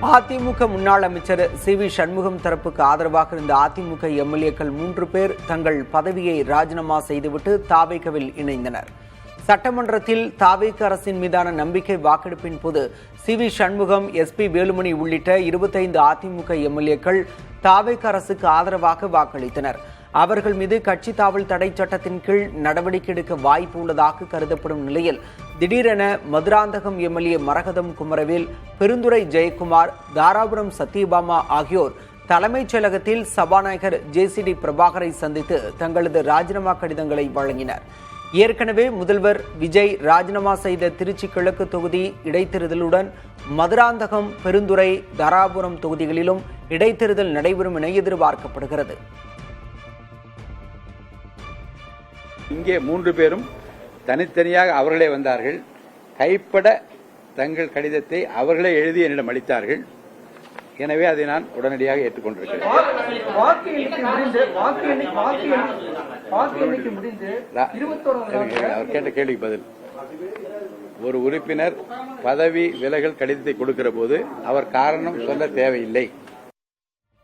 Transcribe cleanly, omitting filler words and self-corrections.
அதிமுக முன்னாள் அமைச்சர் சி.வி. சண்முகம் தரப்புக்கு ஆதரவாக இருந்த அதிமுக எம்எல்ஏக்கள் 3 பேர் தங்கள் பதவியை ராஜினாமா செய்துவிட்டு தாவேகவில் இணைந்தனர். சட்டமன்றத்தில் தாவேக அரசின் மீதான நம்பிக்கை வாக்கெடுப்பின் போது சி.வி. சண்முகம், எஸ்.பி. வேலுமணி உள்ளிட்ட 25 அதிமுக எம்எல்ஏக்கள் தாவேக அரசுக்கு ஆதரவாக வாக்களித்தனர். அவர்கள் மீது கட்சி தாவல் தடை சட்டத்தின் கீழ் நடவடிக்கை எடுக்க வாய்ப்பு உள்ளதாக கருதப்படும் நிலையில் திடீரென மதுராந்தகம் எம்எல்ஏ மரகதம் குமரவேல், பெருந்துறை ஜெயக்குமார், தாராபுரம் சத்யபாமா ஆகியோர் தலைமைச் செயலகத்தில் சபாநாயகர் ஜே.சி.டி. பிரபாகரை சந்தித்து தங்களது ராஜினாமா கடிதங்களை வழங்கினர். ஏற்கனவே முதல்வர் விஜய் ராஜினாமா செய்த திருச்சி கிழக்கு தொகுதி இடைத்தேர்தலுடன் மதுராந்தகம், பெருந்துறை, தாராபுரம் தொகுதிகளிலும் இடைத்தேர்தல் நடைபெறும் என எதிர்பார்க்கப்படுகிறது. இங்கே 3 பேரும் தனித்தனியாக அவர்களே வந்தார்கள். கைப்பட தங்கள் கடிதத்தை அவர்களே எழுதி என்னிடம் அளித்தார்கள். எனவே அதை நான் உடனடியாக ஏற்றுக்கொண்டிருக்கிறேன். அவர் கேட்ட கேள்விக்கு பதில். ஒரு உறுப்பினர் பதவி விலகல் கடிதத்தை கொடுக்கிற போது அவர் காரணம் சொல்ல தேவையில்லை.